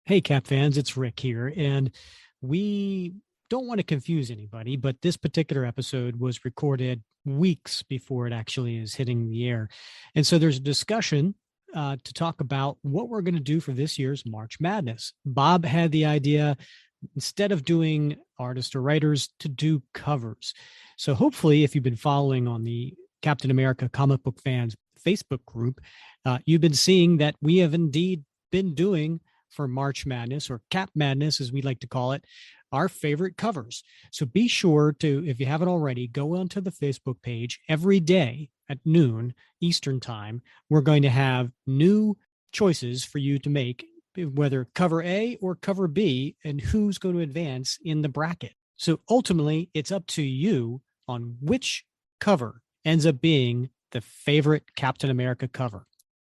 Hey, Cap fans, it's Rick here. And we don't want to confuse anybody, but this particular episode was recorded weeks before it actually is hitting the air. And so there's a discussion to talk about what we're going to do for this year's March Madness. Bob had the idea, instead of doing artists or writers, to do covers. So hopefully, if you've been following on the Captain America comic book fans Facebook group, you've been seeing that we have indeed been doing for March Madness, or Cap Madness, as we like to call it, our favorite covers. So be sure to, if you haven't already, go onto the Facebook page every day at noon Eastern time. We're going to have new choices for you to make, whether cover A or cover B, and who's going to advance in the bracket. So ultimately, it's up to you on which cover ends up being the favorite Captain America cover.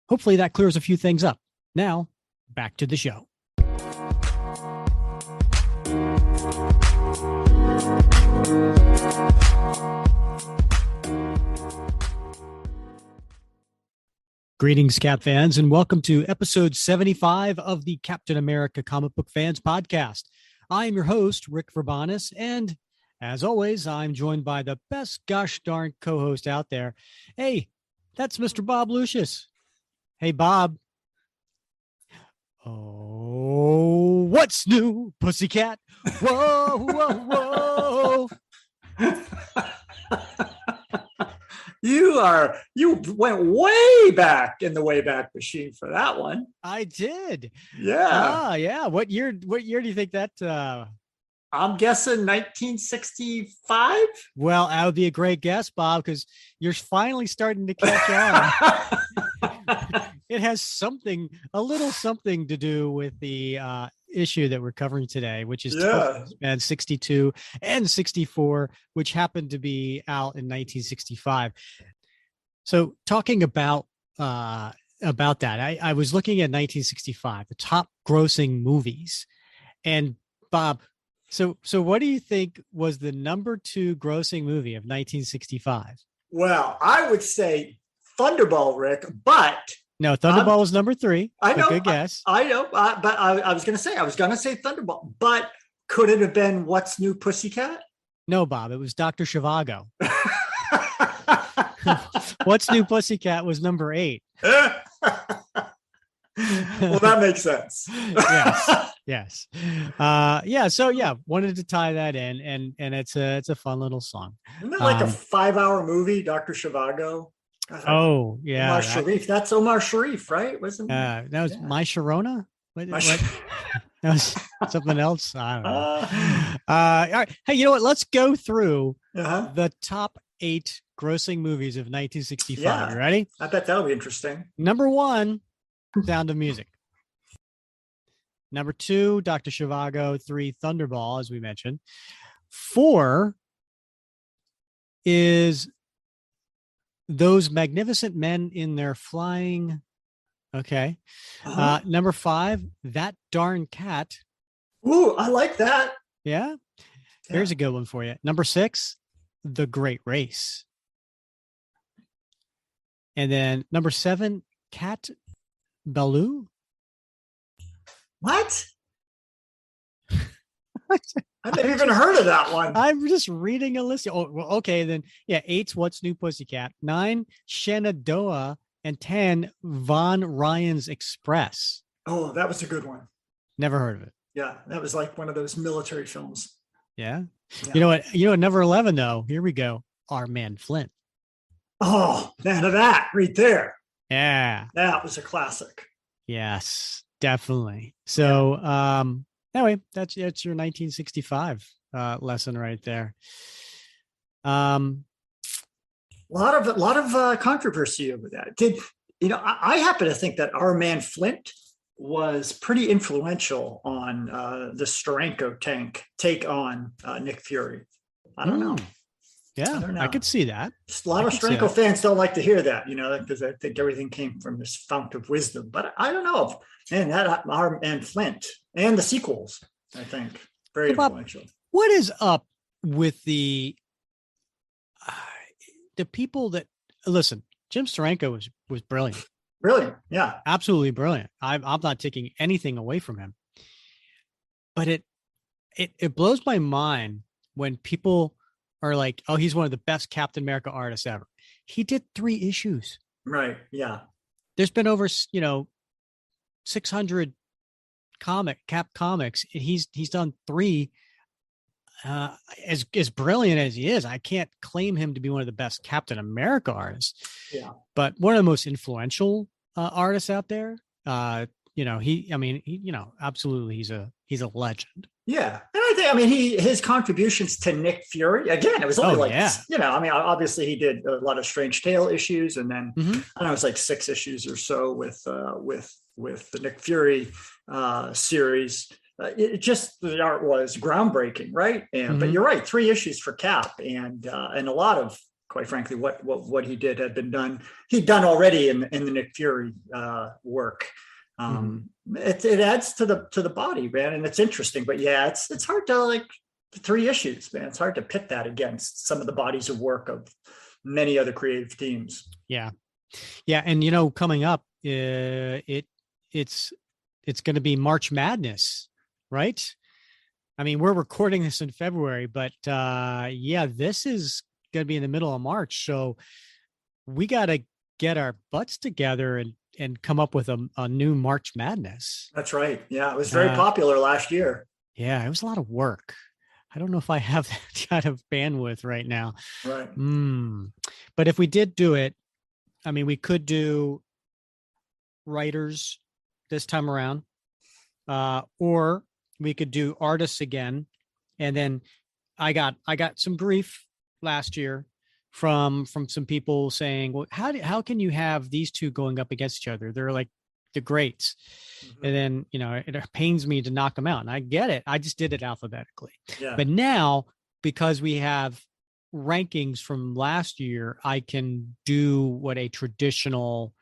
Hopefully that clears a few things up. Now, back to the show. Greetings, Cap fans, and welcome to episode 75 of the Captain America Comic Book Fans Podcast. I am your host, Rick Verbanis, and as always, I'm joined by the best gosh darn co-host out there. Hey, that's Mr. Bob Lucius. Hey, Bob. Oh, what's new, pussycat? Whoa, whoa, whoa. You went way back in the Wayback Machine for that one. I did. Yeah. Yeah. What year do you think that I'm guessing 1965. Well, that would be a great guess, Bob, because you're finally starting to catch on. It has a little something to do with the issue that we're covering today, which is Suspense 62 and 64, which happened to be out in 1965. So talking about that, I was looking at 1965, the top grossing movies. And Bob, so what do you think was the number 2 grossing movie of 1965? Well, I would say Thunderball, Rick, but no, Thunderball was number 3. I know. Good guess. I know, but I was going to say Thunderball, but could it have been What's New, Pussycat? No, Bob, it was Dr. Zhivago. What's New, Pussycat was number 8. Well, that makes sense. Yes. So wanted to tie that in, and it's a fun little song. Isn't it like a 5-hour movie, Dr. Zhivago? Oh, yeah. Omar Sharif. That's Omar Sharif, right? Wasn't that was My Sharona? What? That was something else. I don't know. All right. Hey, you know what? Let's go through the top 8 grossing movies of 1965. Yeah. You ready? I bet that'll be interesting. Number 1, Sound of Music. Number 2, Dr. Zhivago. 3, Thunderball, as we mentioned. 4 is Those Magnificent Men in Their Flying. Okay. Number 5, That Darn Cat. Ooh, I like that. Yeah. Here's a good one for you. Number 6, The Great Race. And then number 7, Cat Ballou. What? I've never even heard of that one. I'm just reading a list. Oh, well, okay, then. Yeah, 8's What's New, Pussycat. 9, Shenandoah. And 10, Von Ryan's Express. Oh, that was a good one. Never heard of it. Yeah, that was like one of those military films. Yeah. You know what? Number 11, though. Here we go. Our Man Flint. Oh, now that right there. Yeah. That was a classic. Yes, definitely. So, anyway, that's your 1965 lesson right there. A lot of controversy over that. I happen to think that Our Man Flint was pretty influential on the Steranko take on Nick Fury. I don't know. Yeah, I could see that. Just a lot of Steranko fans don't like to hear that, because I think everything came from this fount of wisdom. But I don't know. Man, that Our Man Flint and the sequels, I think, very influential. What is up with the people that listen? Jim Steranko was brilliant. Brilliant. Yeah. Absolutely brilliant. I'm not taking anything away from him, but it blows my mind when people are like, "Oh, he's one of the best Captain America artists ever." He did 3 issues. Right. Yeah. There's been over 600 Cap comics, and he's done 3. As brilliant as he is, I can't claim him to be one of the best Captain America artists, Yeah. but one of the most influential artists out there. Absolutely, he's a legend. Yeah. And I think, I mean, his contributions to Nick Fury, again, it was only I mean, obviously he did a lot of Strange Tale issues, and then I don't know, it was like 6 issues or so with the Nick Fury series. It just, the art was groundbreaking, right? And but you're right, 3 issues for Cap, and a lot of, quite frankly, what he did had been done. He'd done already in the Nick Fury work. It adds to the body, man, and it's interesting. But yeah, it's hard to, like, 3 issues, man. It's hard to pit that against some of the bodies of work of many other creative teams. Yeah, and coming up, it's going to be March Madness, right? I mean, we're recording this in February, but this is going to be in the middle of March, so we got to get our butts together and come up with a new March Madness. That's right. Yeah, it was very popular last year. Yeah, it was a lot of work. I don't know if I have that kind of bandwidth right now. Right. But if we did do it, I mean, we could do writers this time around, or we could do artists again. And then I got some grief last year from some people saying, well, how can you have these two going up against each other? They're like the greats. And then, it pains me to knock them out. And I get it. I just did it alphabetically. Yeah. But now, because we have rankings from last year, I can do what a traditional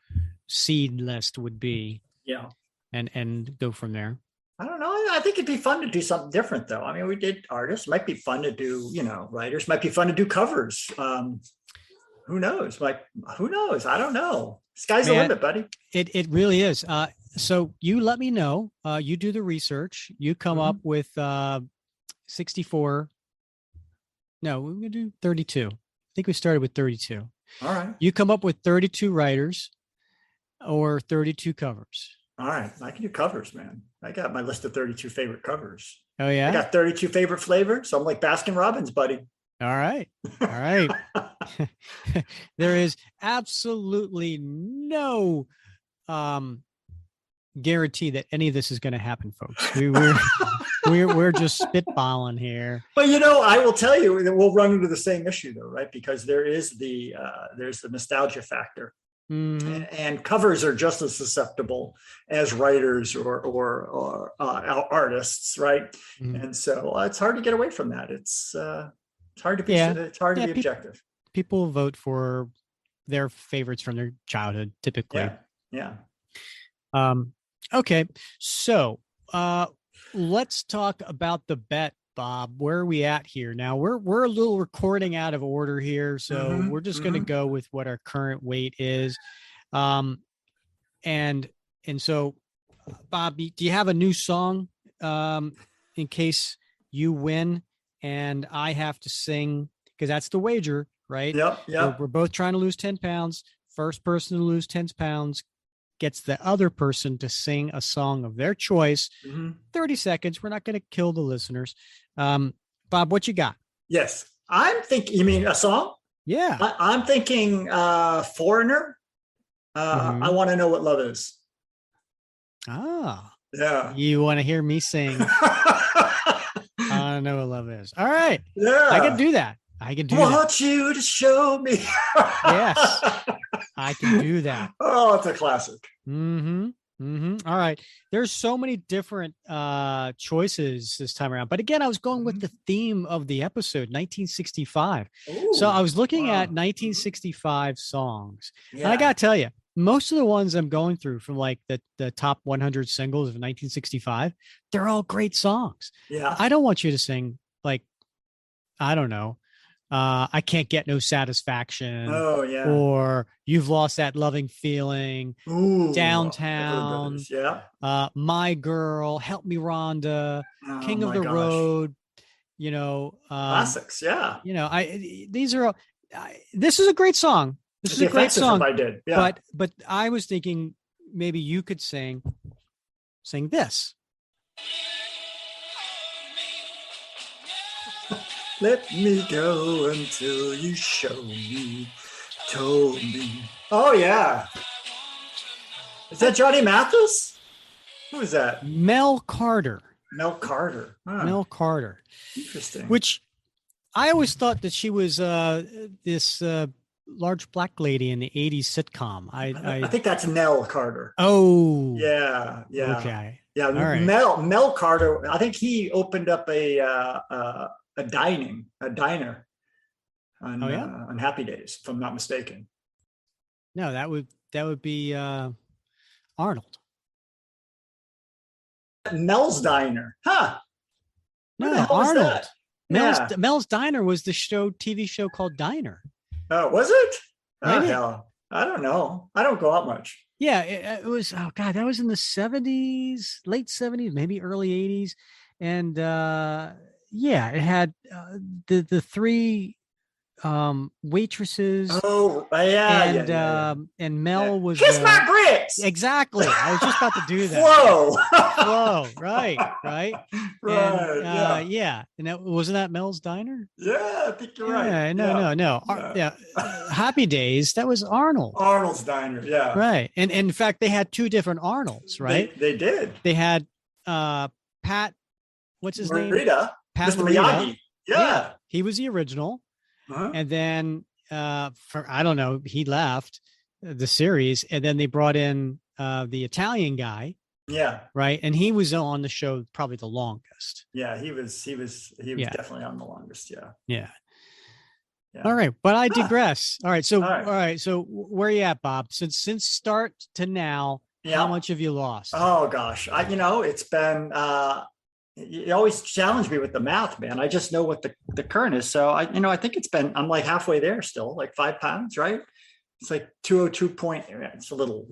seed list would be. Yeah. And go from there. I don't know. I think it'd be fun to do something different, though. I mean, we did artists. Might be fun to do, writers. Might be fun to do covers. Who knows? Like, who knows? I don't know. Sky's the limit, buddy. It really is. So you let me know. You do the research. You come up with 64. No, we're gonna do 32. I think we started with 32. All right. You come up with 32 writers or 32 covers. All right. I can do covers, man. I got my list of 32 favorite covers. Oh, yeah? I got 32 favorite flavors. So I'm like Baskin Robbins, buddy. All right. There is absolutely no guarantee that any of this is going to happen, folks. We're just spitballing here. But I will tell you that we'll run into the same issue, though, right? Because there's the nostalgia factor. And covers are just as susceptible as writers or artists, right? And so it's hard to get away from that. It's hard to be it's hard to be objective. People vote for their favorites from their childhood, typically. Yeah. Okay, so let's talk about the bet, Bob. Where are we at here now? We're a little recording out of order here, so we're just going to go with what our current weight is. And so, Bob, do you have a new song in case you win and I have to sing? Because that's the wager, right? Yeah. We're both trying to lose 10 pounds. First person to lose 10 pounds gets the other person to sing a song of their choice. 30 seconds. We're not going to kill the listeners. Bob, what you got? Yes. I'm thinking, you mean a song? Yeah. I'm thinking Foreigner. I want to know what love is. Ah. Yeah. You want to hear me sing? I know what love is. All right. Yeah. I can do that. Want you to show me. Yes. I can do that. Oh, it's a classic. All right. There's so many different choices this time around. But again, I was going with the theme of the episode, 1965. Ooh, so I was looking at 1965 songs. Yeah. And I got to tell you, most of the ones I'm going through from like the top 100 singles of 1965, they're all great songs. Yeah. I don't want you to sing like, I don't know, I Can't Get No Satisfaction, Oh yeah. or You've Lost That Loving Feeling, Ooh, I've heard Downtown, those. Yeah. My Girl, Help Me Rhonda, Oh King of my the gosh. Road. Classics. Yeah. These are. This is a great song. This It'd is be a great offensive if song. I did. Yeah. But I was thinking maybe you could sing this. Let me go until you show me, told me. Oh yeah. Is that Johnny Mathis? Who is that? Mel Carter. Mel Carter. Huh. Mel Carter. Interesting. Which I always thought that she was this large black lady in the 80s sitcom. I think that's Nell Carter. Oh, Yeah, yeah, okay. yeah. All right. Mel Carter. I think he opened up a diner Oh yeah. on Happy Days, if I'm not mistaken. No, that would be Arnold. Mel's Diner. Huh. Where the No, hell is Arnold. that? Yeah. Mel's Diner was the TV show called Diner. Oh, was it? Oh, Right? hell. I don't know. I don't go out much. Yeah, it was. Oh God, that was in the 70s, late 70s, maybe early 80s, and yeah, it had the three waitresses, Oh, yeah, and yeah, yeah, yeah. and Yeah. Mel was Kiss my grits. exactly. I was just about to do that. Whoa. Whoa, right. Right. And Yeah. and that wasn't that Mel's Diner? Yeah, I think you're Yeah, right. no. Yeah. Happy Days, that was Arnold. Arnold's Diner. Yeah. Right. And in fact, they had two different Arnolds, right? They did. They had Pat, what's his name? Pat Mr. Morita. Miyagi. Yeah. He was the original. Uh-huh. And then for I don't know, he left the series, and then they brought in the Italian guy. Yeah. Right. And he was on the show probably the longest. Yeah, he was definitely on the longest. Yeah. Yeah. All right, but I digress. All right, so so where are you at, Bob? Since start to now, how much have you lost? Oh gosh, it's been. You always challenge me with the math, man. I just know what the current is, so I think I'm like halfway there still, like 5 pounds, right? It's like 202 point. It's a little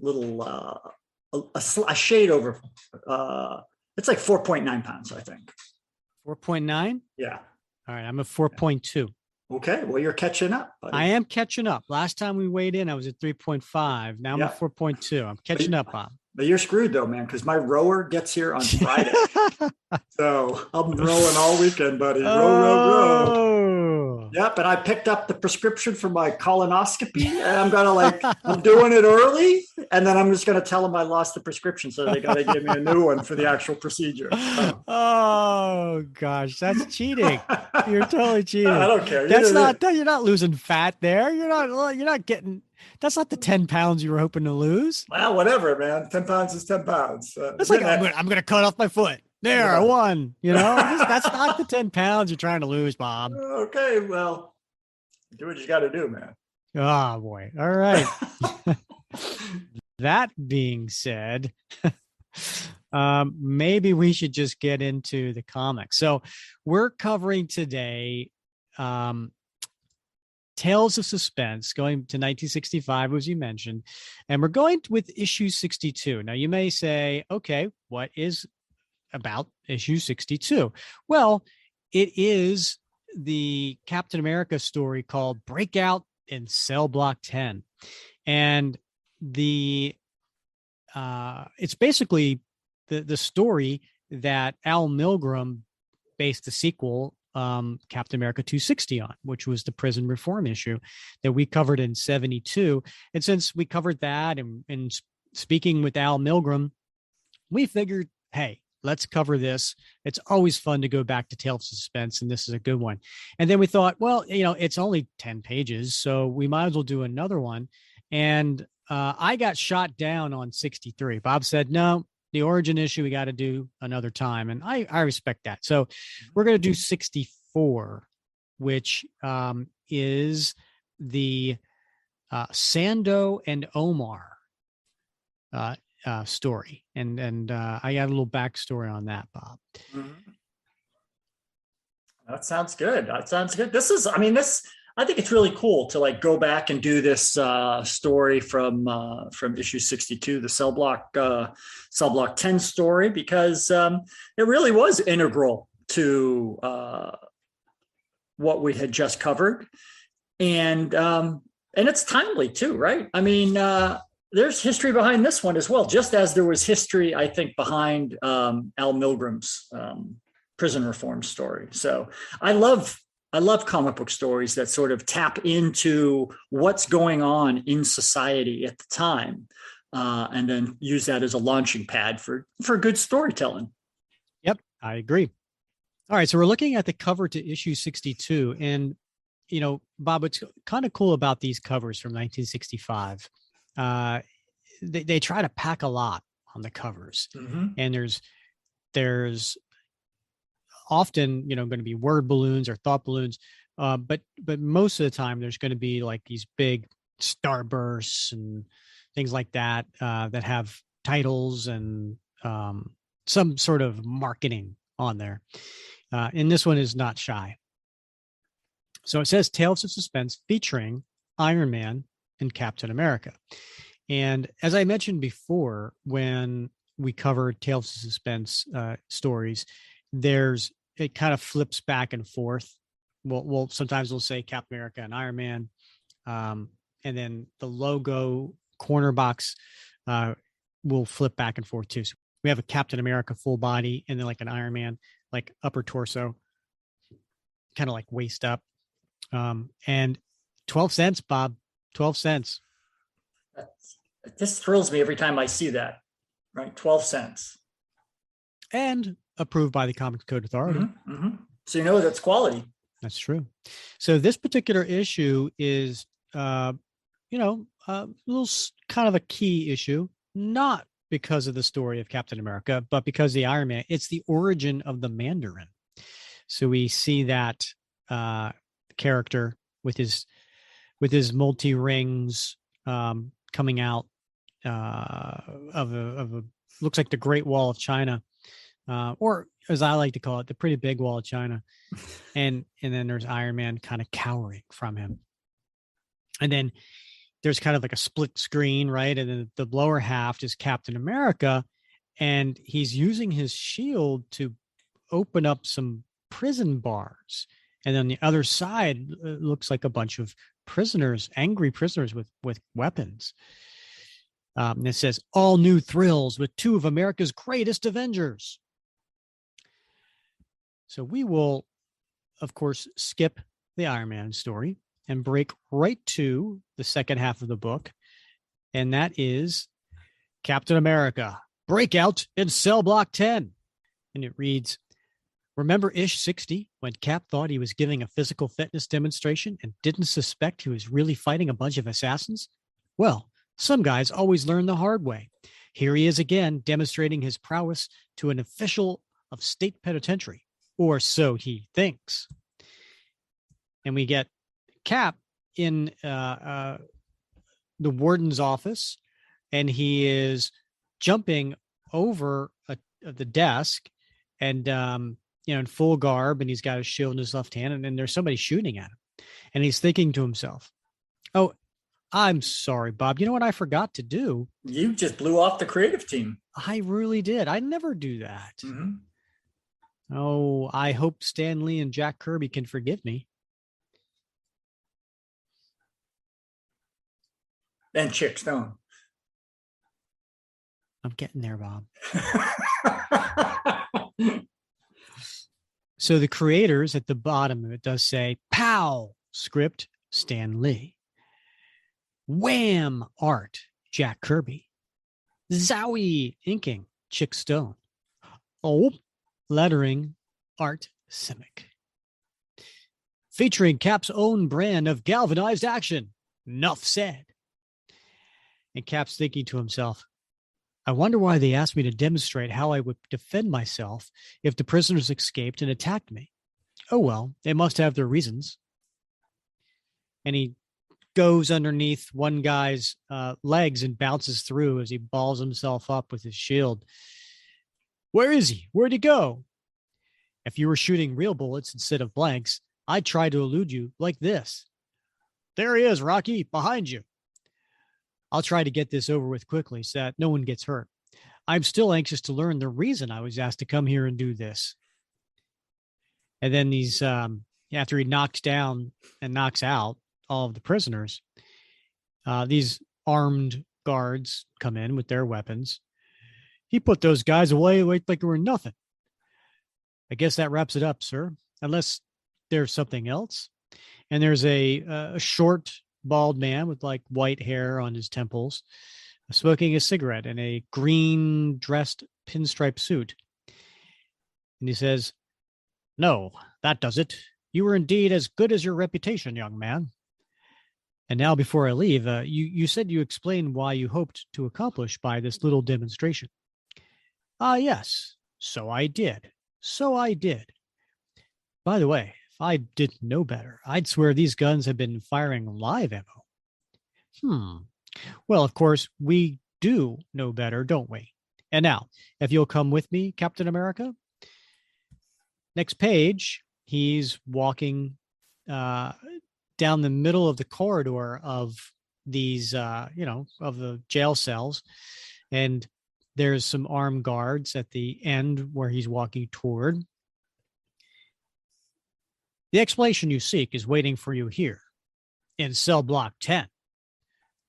a shade over. It's like 4.9 pounds, I think. 4.9. Yeah. All right, I'm at 4.2. Okay, well, you're catching up, buddy. I am catching up. Last time we weighed in, I was at 3.5. Now I'm at 4.2. I'm catching up, Bob. But you're screwed though, man, because my rower gets here on Friday. So I'm rowing all weekend, buddy. Row. Yep, and I picked up the prescription for my colonoscopy, and I'm doing it early, and then I'm just gonna tell them I lost the prescription, so they gotta give me a new one for the actual procedure. So. Oh gosh, that's cheating. You're totally cheating. I don't care. You're not losing fat there. You're not getting. That's not the 10 pounds you were hoping to lose. Well, whatever, man. 10 pounds is 10 pounds. It's like I'm going to cut off my foot. There, I won. That's not the 10 pounds you're trying to lose, Bob. Okay, well, do what you got to do, man. Oh, boy. All right. That being said, maybe we should just get into the comics. So we're covering today Tales of Suspense, going to 1965, as you mentioned, and we're going with issue 62. Now, you may say, okay, what is about issue 62? Well, it is the Captain America story called Breakout in Cell Block 10. And it's basically the story that Al Milgrom based the sequel Captain America 260 on, which was the prison reform issue that we covered in 72. And since we covered that and speaking with Al Milgrom, we figured, hey, let's cover this. It's always fun to go back to Tales of Suspense, and this is a good one. And then we thought, well, it's only 10 pages, so we might as well do another one. And I got shot down on 63. Bob said, no, the origin issue we got to do another time, and I respect that. So we're going to do 64, which is the Sando and Omar story, and I got a little backstory on that, Bob. Mm-hmm. That sounds good. That sounds good. I think it's really cool to like go back and do this story from issue 62, the cell block 10 story, because it really was integral to what we had just covered, and it's timely too, right? I mean, there's history behind this one as well, just as there was history, I think, behind Al Milgram's prison reform story. So I love comic book stories that sort of tap into what's going on in society at the time, and then use that as a launching pad for good storytelling. Yep, I agree. All right, so we're looking at the cover to issue 62, and Bob, what's kind of cool about these covers from 1965, they try to pack a lot on the covers, and there's often going to be word balloons or thought balloons, but most of the time there's going to be like these big starbursts and things like that that have titles and some sort of marketing on there. And this one is not shy. So it says Tales of Suspense featuring Iron Man and Captain America. And as I mentioned before, when we covered Tales of Suspense stories, it kind of flips back and forth. We'll sometimes we'll say Captain America and Iron Man, and then the logo corner box will flip back and forth too. So we have a Captain America full body, and then like an Iron Man, like upper torso, kind of like waist up. And 12 cents, Bob, 12 cents. This thrills me every time I see that, right? 12 cents. And approved by the Comics Code Authority. Mm-hmm, mm-hmm. So that's quality. That's true. So this particular issue is, a little kind of a key issue, not because of the story of Captain America, but because the Iron Man, it's the origin of the Mandarin. So we see that character with his multi rings coming out of a looks like the Great Wall of China, or as I like to call it, the pretty big Wall of China, and then there's Iron Man kind of cowering from him, and then there's kind of like a split screen, right? And then the lower half is Captain America, and he's using his shield to open up some prison bars. And on the other side, it looks like a bunch of prisoners, angry prisoners with weapons. And it says, all new thrills with two of America's greatest Avengers. So we will, of course, skip the Iron Man story and break right to the second half of the book. And that is Captain America, Breakout in Cell Block 10. And it reads, remember Ish 60 when Cap thought he was giving a physical fitness demonstration and didn't suspect he was really fighting a bunch of assassins? Well, some guys always learn the hard way. Here he is again, demonstrating his prowess to an official of state penitentiary, or so he thinks. And we get Cap in the warden's office, and he is jumping over the desk and in full garb, and he's got his shield in his left hand, and then there's somebody shooting at him. And he's thinking to himself, oh, I'm sorry, Bob. You know what I forgot to do? You just blew off the creative team. I really did. I never do that. Mm-hmm. Oh, I hope Stan Lee and Jack Kirby can forgive me. And Chick Stone. I'm getting there, Bob. So the creators at the bottom of it does say, POW script, Stan Lee. Wham art, Jack Kirby. Zowie inking, Chick Stone. Oh, lettering, Art Simic. Featuring Cap's own brand of galvanized action, Nuff said. And Cap's thinking to himself, I wonder why they asked me to demonstrate how I would defend myself if the prisoners escaped and attacked me. Oh, well, they must have their reasons. And he goes underneath one guy's legs and bounces through as he balls himself up with his shield. Where is he? Where'd he go? If you were shooting real bullets instead of blanks, I'd try to elude you like this. There he is, Rocky, behind you. I'll try to get this over with quickly so that no one gets hurt. I'm still anxious to learn the reason I was asked to come here and do this. And then after he knocks down and knocks out all of the prisoners, these armed guards come in with their weapons. He put those guys away like they were nothing. I guess that wraps it up, sir, unless there's something else. And there's a short, bald man with like white hair on his temples, smoking a cigarette in a green dressed pinstripe suit. And he says, "No, that does it. You were indeed as good as your reputation, young man. And now, before I leave, you said you explained why you hoped to accomplish by this little demonstration." "Ah, yes. So I did. By the way, if I didn't know better, I'd swear these guns have been firing live ammo." Well, of course, we do know better, don't we? And now, if you'll come with me, Captain America. Next page, he's walking down the middle of the corridor of these, of the jail cells. And there's some armed guards at the end where he's walking toward. "The explanation you seek is waiting for you here in cell block 10.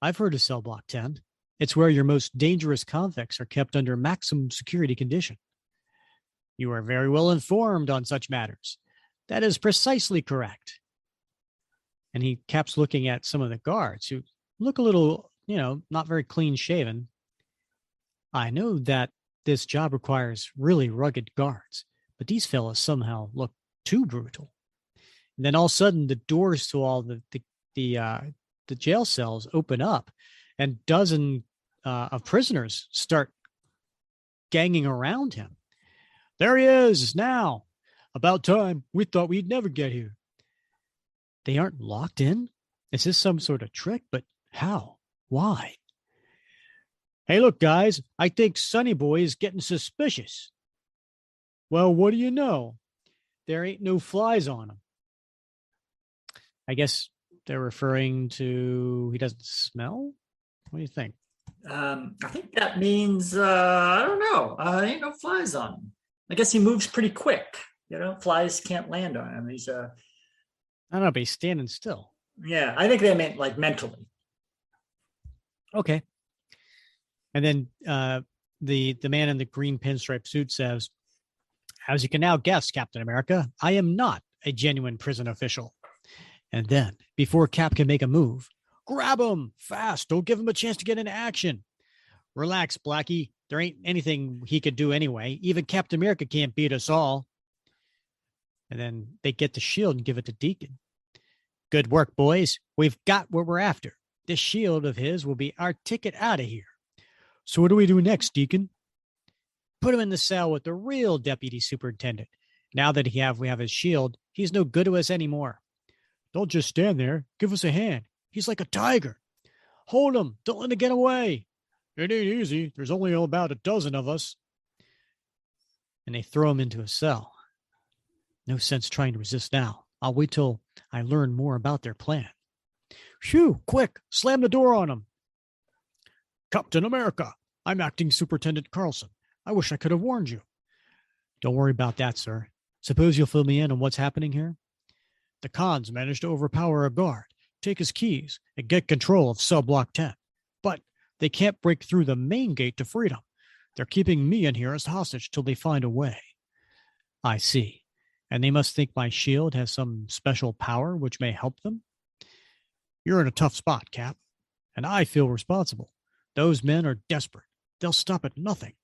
I've heard of cell block 10. It's where your most dangerous convicts are kept under maximum security condition." "You are very well informed on such matters." "That is precisely correct." And he keeps looking at some of the guards who look a little, not very clean shaven. "I know that this job requires really rugged guards, but these fellas somehow look too brutal." And then all of a sudden, the doors to all the jail cells open up, and dozens of prisoners start ganging around him. "There he is now. About time. We thought we'd never get here." "They aren't locked in? Is this some sort of trick? But how? Why?" "Hey, look, guys, I think Sonny Boy is getting suspicious." "Well, what do you know? There ain't no flies on him." I guess they're referring to he doesn't smell. What do you think? I think that means, I don't know. Ain't no flies on him. I guess he moves pretty quick. Flies can't land on him. He's I don't know, but he's standing still. Yeah, I think they meant like mentally. Okay. And then the man in the green pinstripe suit says, "As you can now guess, Captain America, I am not a genuine prison official." And then, before Cap can make a move, "Grab him fast. Don't give him a chance to get into action." "Relax, Blackie. There ain't anything he could do anyway. Even Captain America can't beat us all." And then they get the shield and give it to Deacon. "Good work, boys. We've got what we're after. This shield of his will be our ticket out of here." "So what do we do next, Deacon?" "Put him in the cell with the real deputy superintendent. Now that we have his shield, he's no good to us anymore." "Don't just stand there. Give us a hand. He's like a tiger." "Hold him. Don't let him get away." "It ain't easy. There's only about a dozen of us." And they throw him into a cell. No sense trying to resist now. I'll wait till I learn more about their plan. "Phew, quick, slam the door on him." "Captain America, I'm Acting Superintendent Carlson. I wish I could have warned you." "Don't worry about that, sir. Suppose you'll fill me in on what's happening here." "The cons managed to overpower a guard, take his keys, and get control of cell block 10. But they can't break through the main gate to freedom. They're keeping me in here as hostage till they find a way." "I see. And they must think my shield has some special power which may help them." "You're in a tough spot, Cap, and I feel responsible. Those men are desperate. They'll stop at nothing."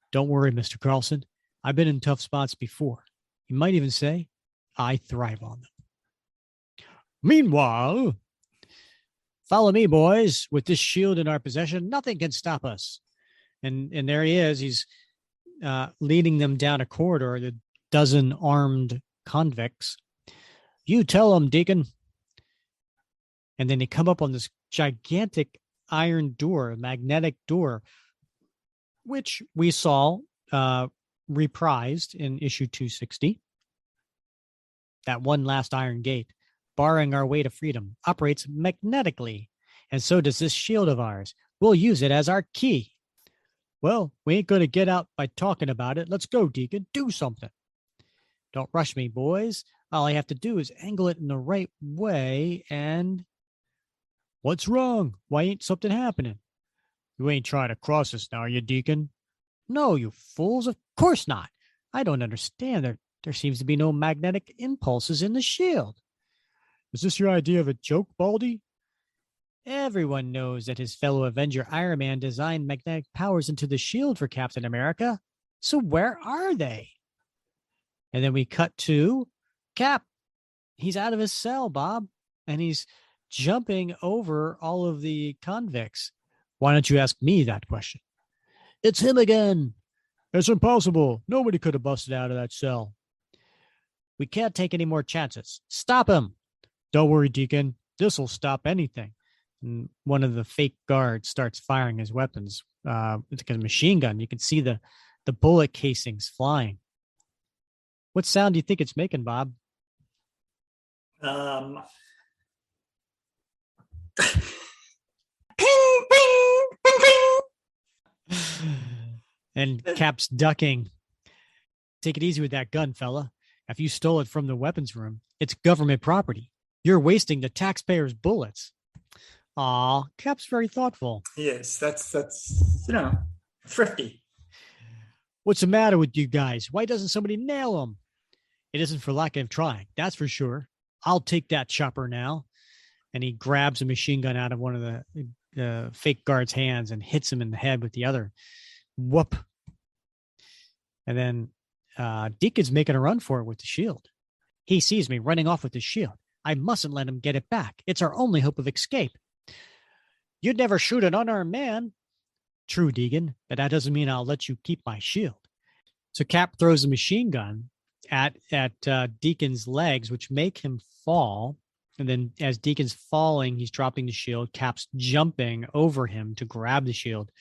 "Don't worry, Mr. Carlson. I've been in tough spots before. You might even say I thrive on them." "Meanwhile, follow me, boys. With this shield in our possession, nothing can stop us." And there he is. He's leading them down a corridor, the dozen armed convicts. "You tell them, Deacon." And then they come up on this gigantic iron door, magnetic door, which we saw reprised in issue 260. That one last iron gate, barring our way to freedom, operates magnetically, and so does this shield of ours. We'll use it as our key. Well, we ain't going to get out by talking about it. Let's go, Deacon. Do something. Don't rush me, boys. All I have to do is angle it in the right way and... What's wrong? Why ain't something happening? You ain't trying to cross us now, are you, Deacon? No, you fools. Of course not. I don't understand. There seems to be no magnetic impulses in the shield. Is this your idea of a joke, Baldy? Everyone knows that his fellow Avenger Iron Man designed magnetic powers into the shield for Captain America. So where are they? And then we cut to Cap. He's out of his cell, Bob, and he's jumping over all of the convicts. Why don't you ask me that question? It's him again. It's impossible. Nobody could have busted out of that cell. We can't take any more chances. Stop him. Don't worry, Deacon. This will stop anything. And one of the fake guards starts firing his weapons. It's like a machine gun. You can see the bullet casings flying. What sound do you think it's making, Bob? Ping, ping, ping, ping. And Cap's ducking. Take it easy with that gun, fella. If you stole it from the weapons room, it's government property. You're wasting the taxpayers' bullets. Aw, Cap's very thoughtful. Yes, that's thrifty. What's the matter with you guys? Why doesn't somebody nail him? It isn't for lack of trying, that's for sure. I'll take that chopper now. And he grabs a machine gun out of one of the fake guard's hands and hits him in the head with the other. Whoop. And then Deacon's making a run for it with the shield. He sees me running off with the shield. I mustn't let him get it back. It's our only hope of escape. You'd never shoot an unarmed man. True, Deacon, but that doesn't mean I'll let you keep my shield. So Cap throws a machine gun at Deacon's legs, which make him fall. And then as Deacon's falling, he's dropping the shield. Cap's jumping over him to grab the shield.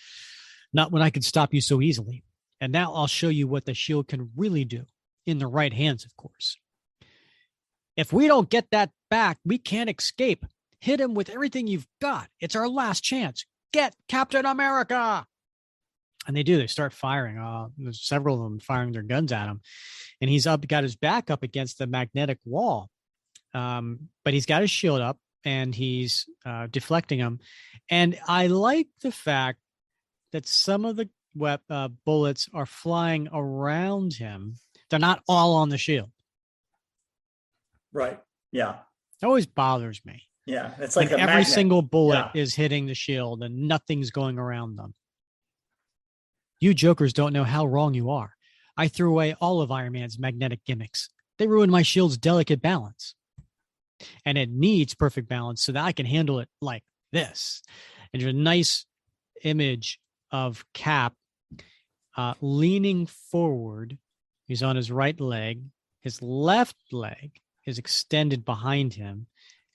Not when I could stop you so easily. And now I'll show you what the shield can really do. In the right hands, of course. If we don't get that back, we can't escape. Hit him with everything you've got. It's our last chance. Get Captain America. And they do. They start firing. There's several of them firing their guns at him. And he's got his back up against the magnetic wall. But he's got his shield up and he's deflecting them. And I like the fact that some of the bullets are flying around him. They're not all on the shield. Right. Yeah. It always bothers me. Yeah. It's like every magnet. Single bullet is hitting the shield and nothing's going around them. You jokers don't know how wrong you are. I threw away all of Iron Man's magnetic gimmicks. They ruined my shield's delicate balance. And it needs perfect balance so that I can handle it like this. And there's a nice image of Cap leaning forward. He's on his right leg. His left leg is extended behind him,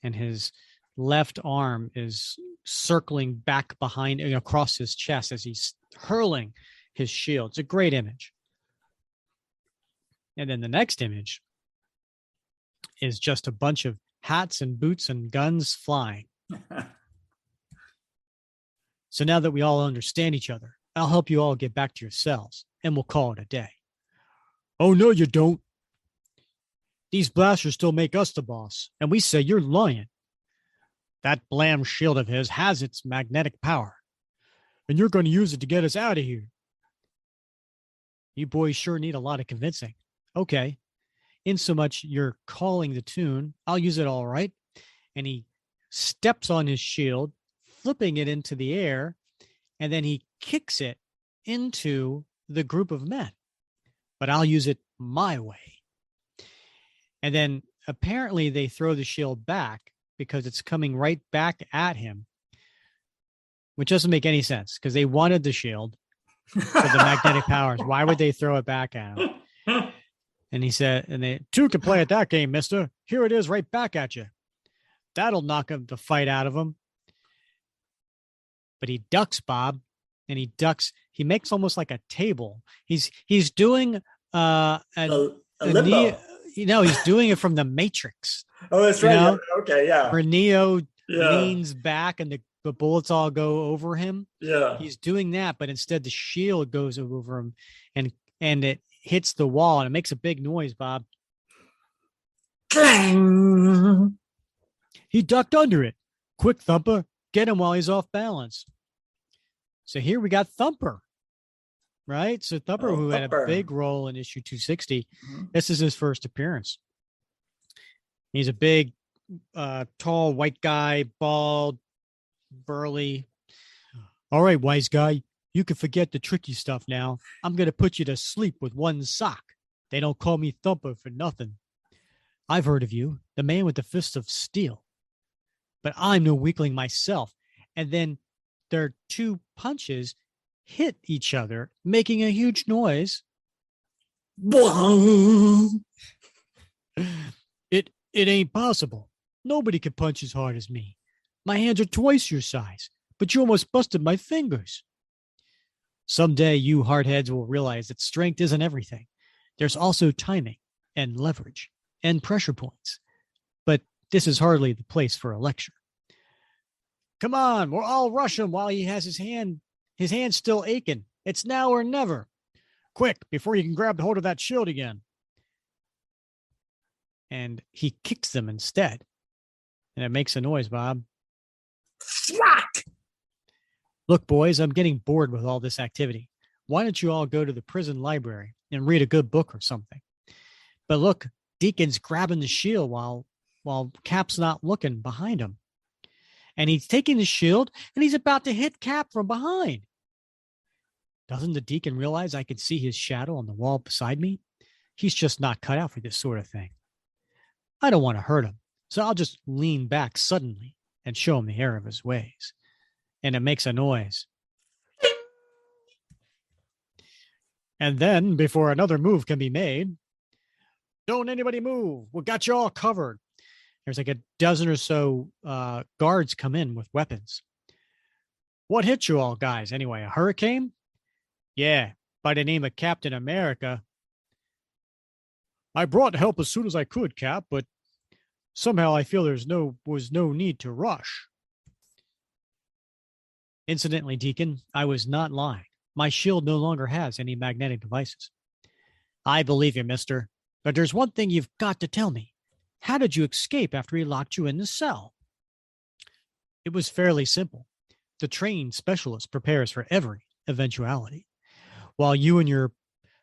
and his left arm is circling back behind and across his chest as he's hurling his shield. It's a great image. And then the next image is just a bunch of hats and boots and guns flying. So now that we all understand each other, I'll help you all get back to your cells, and we'll call it a day. Oh, no, you don't. These blasters still make us the boss, and we say you're lying. That blam shield of his has its magnetic power, and you're going to use it to get us out of here. You boys sure need a lot of convincing. Okay. Insomuch you're calling the tune, I'll use it all right. And he steps on his shield, flipping it into the air, and then he kicks it into the group of men. But I'll use it my way. And then apparently they throw the shield back because it's coming right back at him, which doesn't make any sense because they wanted the shield for the magnetic powers. Why would they throw it back at him? And he said, and they two can play at that game, mister. Here it is right back at you. That'll knock the fight out of him. But he ducks, Bob. and he ducks. He makes almost like a table. He's doing A a Neo, limbo. he's doing it from the Matrix, Oh, that's you right. Yeah. know, Okay. Yeah. where Neo Yeah. leans back and the bullets all go over him. Yeah. He's doing that, but instead the shield goes over him and it hits the wall and it makes a big noise, Bob. Clang. He ducked under it. Quick, Thumper, get him while he's off balance. So here we got Thumper, right? So Thumper, Oh, who had a Thumper. big role in issue 260, Mm-hmm. this is his first appearance. He's a big, tall, white guy, bald, burly. All right, wise guy, you can forget the tricky stuff now. I'm going to put you to sleep with one sock. They don't call me Thumper for nothing. I've heard of you, the man with the fist of steel. But I'm no weakling myself. And then their two punches hit each other, making a huge noise. It ain't possible. Nobody can punch as hard as me. My hands are twice your size, but you almost busted my fingers. Someday you hardheads will realize that strength isn't everything. There's also timing and leverage and pressure points. But this is hardly the place for a lecture. Come on, we'll all rush him while he has his hand's still aching. It's now or never. Quick, before you can grab hold of that shield again. And he kicks them instead. And it makes a noise, Bob. Thwack! Look, boys, I'm getting bored with all this activity. Why don't you all go to the prison library and read a good book or something? But look, Deacon's grabbing the shield while Cap's not looking behind him. And he's taking the shield and he's about to hit Cap from behind. Doesn't the Deacon realize I can see his shadow on the wall beside me? He's just not cut out for this sort of thing. I don't want to hurt him, so I'll just lean back suddenly and show him the error of his ways. And it makes a noise. And then, before another move can be made, don't anybody move. We got you all covered. There's like a dozen or so guards come in with weapons. What hit you all guys anyway? A hurricane? Yeah, by the name of Captain America. I brought help as soon as I could, Cap, but somehow I feel was no need to rush. Incidentally, Deacon, I was not lying. My shield no longer has any magnetic devices. I believe you, mister, but there's one thing you've got to tell me. How did you escape after he locked you in the cell? It was fairly simple. The trained specialist prepares for every eventuality. While you and your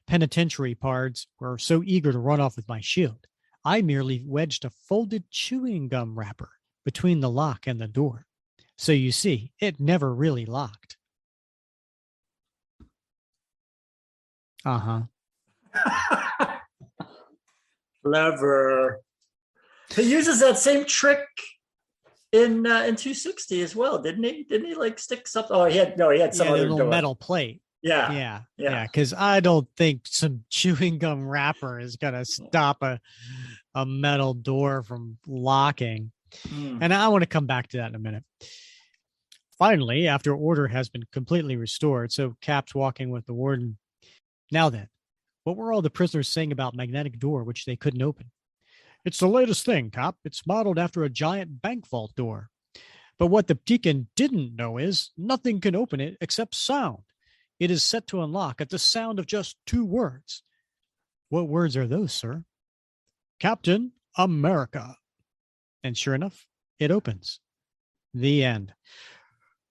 penitentiary pards were so eager to run off with my shield, I merely wedged a folded chewing gum wrapper between the lock and the door. So you see, it never really locked. Uh-huh. Clever. He uses that same trick in 260 as well, didn't he? Didn't he like stick something? Oh, he had some Yeah, the other little door. metal plate. Yeah. Yeah. Yeah. Because I don't think some chewing gum wrapper is going to stop a metal door from locking. And I want to come back to that in a minute. Finally, after order has been completely restored, so Cap's walking with the warden. Now then, what were all the prisoners saying about magnetic door which they couldn't open? It's the latest thing, Cap. It's modeled after a giant bank vault door. But what the Deacon didn't know is nothing can open it except sound. It is set to unlock at the sound of just two words. What words are those, sir? Captain America. And sure enough, it opens. The end.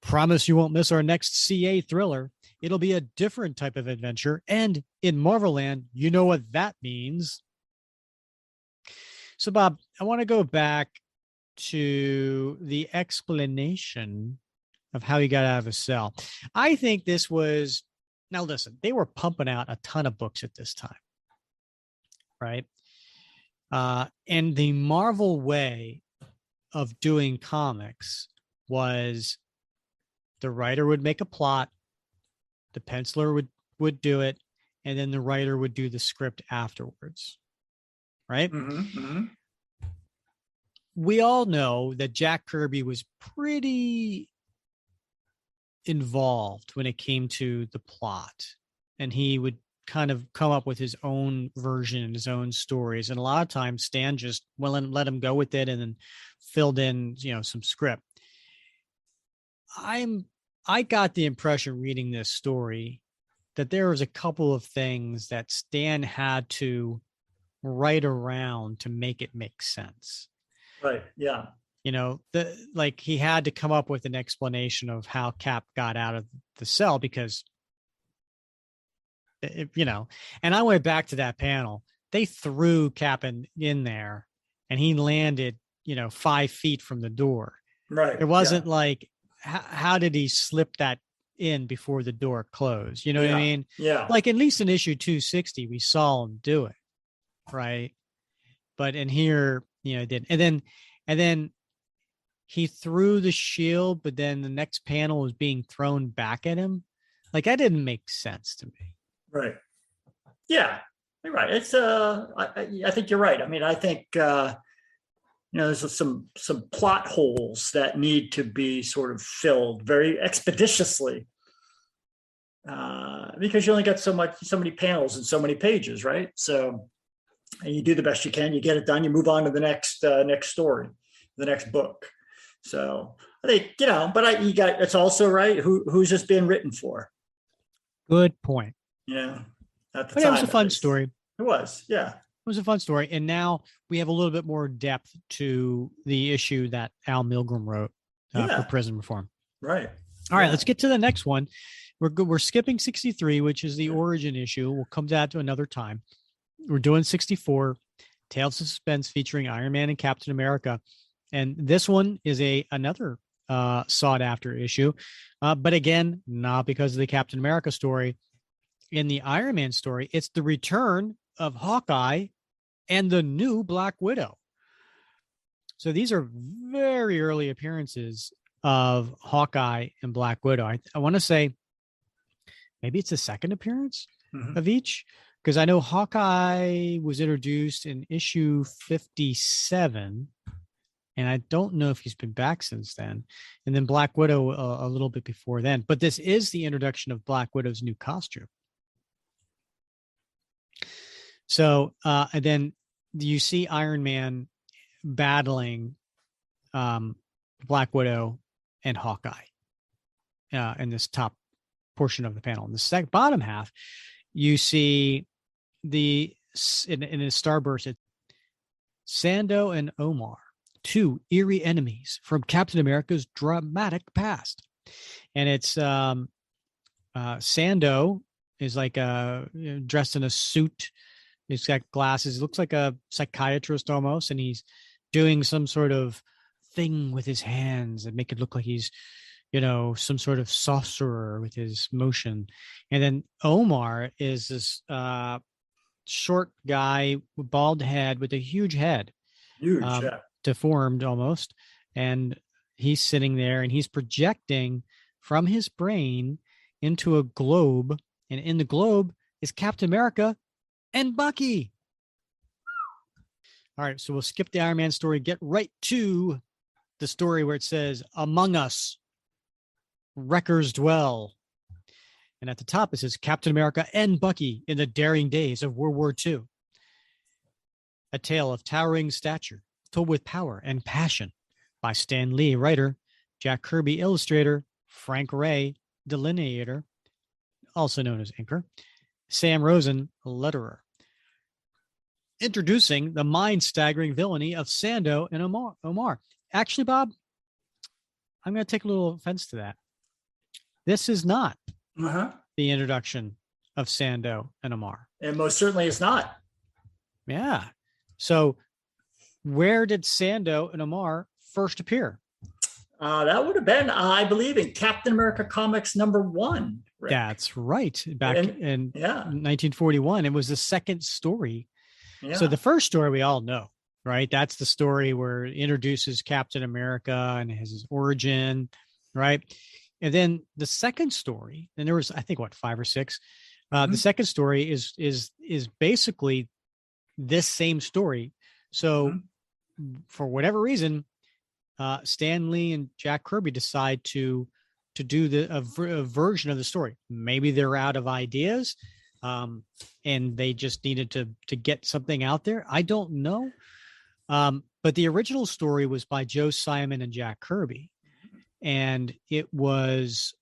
Promise you won't miss our next CA thriller. It'll be a different type of adventure. And in Marvel-land, you know what that means. So, Bob, I want to go back to the explanation of how he got out of his cell. I think this was, now listen, they were pumping out a ton of books at this time, right? And the Marvel way of doing comics was the writer would make a plot, the penciler would do it, and then the writer would do the script afterwards, right? Mm-hmm, mm-hmm. We all know that Jack Kirby was pretty involved when it came to the plot, and he would kind of come up with his own version, his own stories. And a lot of times Stan just let him go with it and then filled in, some script. I got the impression reading this story that there was a couple of things that Stan had to write around to make it make sense. Right. Yeah. He had to come up with an explanation of how Cap got out of the cell because, and I went back to that panel. They threw Cap in there and he landed, 5 feet from the door. Right. It wasn't like, how did he slip that in before the door closed? You know what I mean? Yeah. Like at least in issue 260, we saw him do it. Right. But in here, it didn't. And then he threw the shield, but then the next panel was being thrown back at him. Like that didn't make sense to me. Right. Yeah. You're right. It's I think you're right. I mean, I think there's some plot holes that need to be sort of filled very expeditiously because you only got so many panels and so many pages, right? So, and you do the best you can. You get it done. You move on to the next story, the next book. So I think it's also right. Who's this being written for? Good point. At the time, it was a fun story. It was, yeah. It was a fun story. And now we have a little bit more depth to the issue that Al Milgrom wrote for prison reform. Right. All right, let's get to the next one. We're skipping 63, which is the origin issue. We'll come to that to another time. We're doing 64, Tales of Suspense featuring Iron Man and Captain America. And this one is another sought after issue. But again, not because of the Captain America story. In the Iron Man story, it's the return of Hawkeye and the new Black Widow. So these are very early appearances of Hawkeye and Black Widow. I want to say maybe it's the second appearance of each, because I know Hawkeye was introduced in issue 57, and I don't know if he's been back since then. And then Black Widow a little bit before then. But this is the introduction of Black Widow's new costume. So, and then you see Iron Man battling Black Widow and Hawkeye in this top portion of the panel. In the bottom half, you see in a starburst, it's Sando and Omar, two eerie enemies from Captain America's dramatic past. And it's Sando is like dressed in a suit. He's got glasses. He looks like a psychiatrist almost, and he's doing some sort of thing with his hands that make it look like he's, some sort of sorcerer with his motion. And then Omar is this short guy with bald head with a huge head, deformed almost. And he's sitting there and he's projecting from his brain into a globe. And in the globe is Captain America and Bucky. All right, so we'll skip the Iron Man story, get right to the story where it says, "Among Us, Wreckers Dwell." And at the top, it says, "Captain America and Bucky in the daring days of World War II. A tale of towering stature, told with power and passion by Stan Lee, writer, Jack Kirby, illustrator, Frank Ray, delineator, also known as inker, Sam Rosen, letterer. Introducing the mind-staggering villainy of Sando and Omar. Actually, Bob, I'm going to take a little offense to that. This is not the introduction of Sando and Omar. It most certainly is not. Yeah. So where did Sando and Omar first appear? That would have been, I believe, in Captain America Comics #1. Rick. That's right. Back in 1941. It was the second story. Yeah. So the first story we all know, right? That's the story where it introduces Captain America and his origin, right? And then the second story, and there was, I think, 5 or 6. The second story is basically this same story. So for whatever reason, Stan Lee and Jack Kirby decide to to do a version of the story. Maybe they're out of ideas, and they just needed to get something out there. I don't know. But the original story was by Joe Simon and Jack Kirby, and it was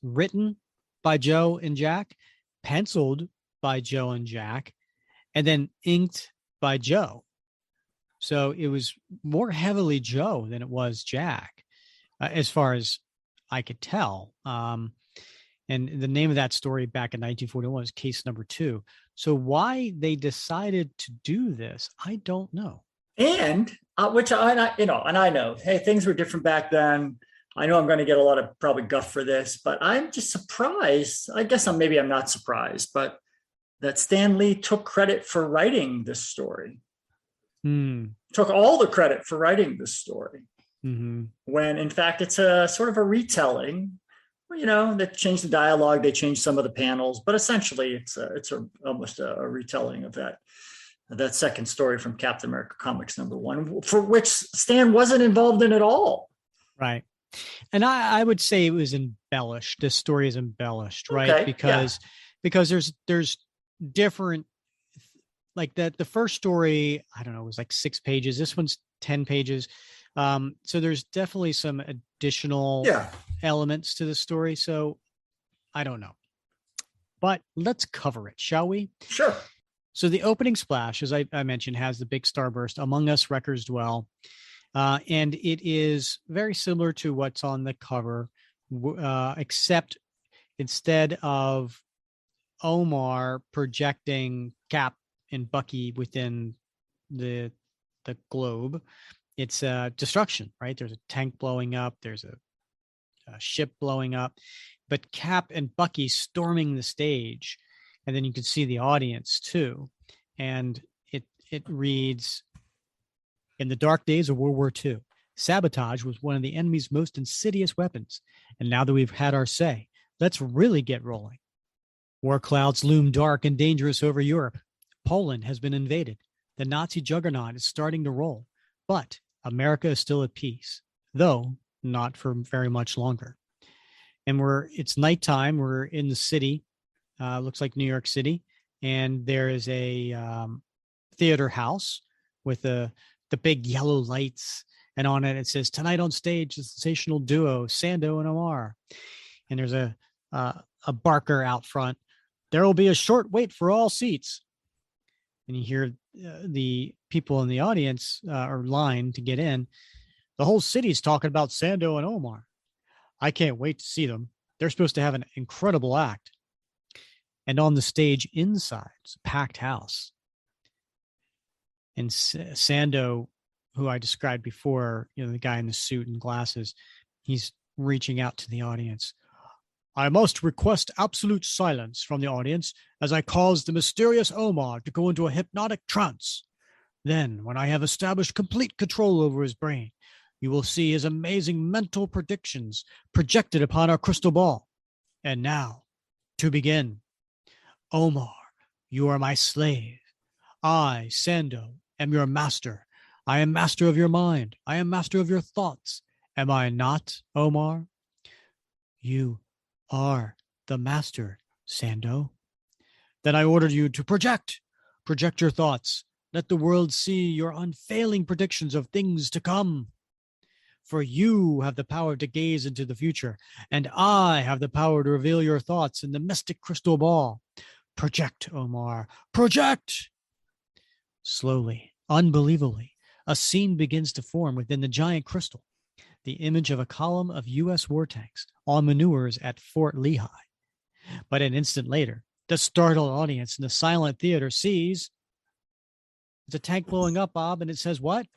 written by Joe and Jack, penciled by Joe and Jack, and then inked by Joe. So it was more heavily Joe than it was Jack, as far as I could tell. And the name of that story back in 1941 was Case Number 2. So why they decided to do this, I don't know. And I know, hey, things were different back then. I know I'm going to get a lot of probably guff for this, but I'm just surprised. I guess I'm not surprised, but that Stan Lee took credit for writing this story. Took all the credit for writing this story. When in fact it's a sort of a retelling. They changed the dialogue, they changed some of the panels, but essentially it's almost a retelling of that second story from Captain America Comics #1, for which Stan wasn't involved in at all. Right. And I would say it was embellished. This story is embellished, right? Okay, because there's different, like that. The first story, I don't know, it was like 6 pages. This one's 10 pages. So there's definitely some additional elements to the story. So I don't know, but let's cover it, shall we? Sure. So the opening splash, as I mentioned, has the big starburst, "Among Us wreckers dwell." And it is very similar to what's on the cover, except instead of Omar projecting Cap and Bucky within the globe, it's destruction, right? There's a tank blowing up. There's a ship blowing up, but Cap and Bucky storming the stage. And then you can see the audience too. And it reads, "In the dark days of World War II, sabotage was one of the enemy's most insidious weapons. And now that we've had our say, let's really get rolling. War clouds loom dark and dangerous over Europe. Poland has been invaded. The Nazi juggernaut is starting to roll. But America is still at peace, though not for very much longer." And it's nighttime. We're in the city. Looks like New York City. And there is a theater house with the big yellow lights. And on it says, "Tonight on stage, the sensational duo, Sando and Omar." And there's a barker out front. "There will be a short wait for all seats." And you hear the people in the audience are lined to get in. "The whole city's talking about Sando and Omar. I can't wait to see them. They're supposed to have an incredible act." And on the stage inside, it's a packed house. And Sando, who I described before, the guy in the suit and glasses, he's reaching out to the audience. "I must request absolute silence from the audience as I cause the mysterious Omar to go into a hypnotic trance. Then, when I have established complete control over his brain, you will see his amazing mental predictions projected upon our crystal ball. And now, to begin. Omar, you are my slave. I, Sando, am your master. I am master of your mind. I am master of your thoughts. Am I not, Omar?" "You are the master, Sando." "Then I order you to project your thoughts. Let the world see your unfailing predictions of things to come. For you have the power to gaze into the future, and I have the power to reveal your thoughts in the mystic crystal ball. Project, Omar, project." Slowly, unbelievably, a scene begins to form within the giant crystal, the image of a column of U.S. war tanks on maneuvers at Fort Lehigh. But an instant later, the startled audience in the silent theater sees it's a tank blowing up, Bob, and it says what?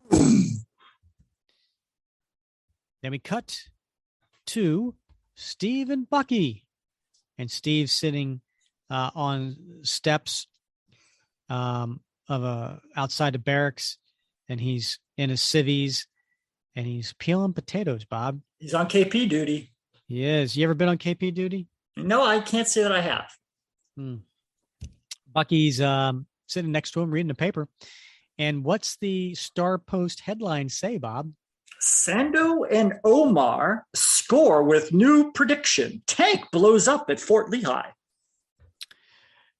Then we cut to Steve and Bucky, and Steve's sitting on steps outside of barracks, and he's in his civvies, and he's peeling potatoes, Bob. He's on KP duty. He is. You ever been on KP duty? No, I can't say that I have. Bucky's sitting next to him reading the paper. And what's the Star Post headline say, Bob? Sando and Omar score with new prediction. Tank blows up at Fort Lehigh.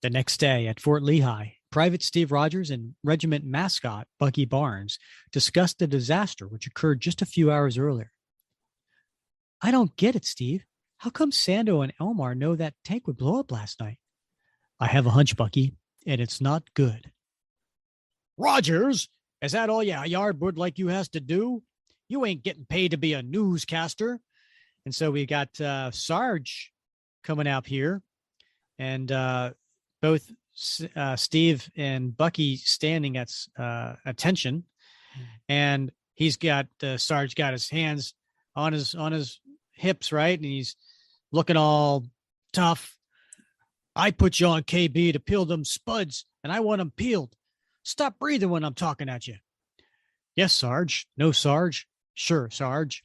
The next day at Fort Lehigh, Private Steve Rogers and regiment mascot Bucky Barnes discussed the disaster which occurred just a few hours earlier. I don't get it, Steve. How come Sando and Omar know that tank would blow up last night? I have a hunch, Bucky, and it's not good. Rogers, is that all ya yardwood like you has to do? You ain't getting paid to be a newscaster. And so we got Sarge coming out here, and both Steve and Bucky standing at attention, and he's got Sarge got his hands on his hips, right, and he's looking all tough. I put you on KB to peel them spuds, and I want them peeled. Stop breathing when I'm talking at you. Yes, Sarge. No, Sarge. Sure, Sarge.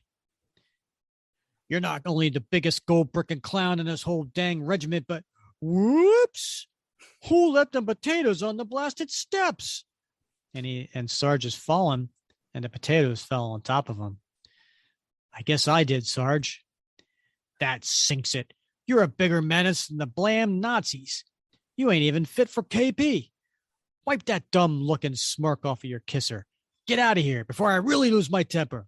You're not only the biggest gold-bricking clown in this whole dang regiment, but whoops! Who left them potatoes on the blasted steps? And Sarge has fallen, and the potatoes fell on top of him. I guess I did, Sarge. That sinks it. You're a bigger menace than the blam Nazis. You ain't even fit for KP. Wipe that dumb-looking smirk off of your kisser. Get out of here before I really lose my temper.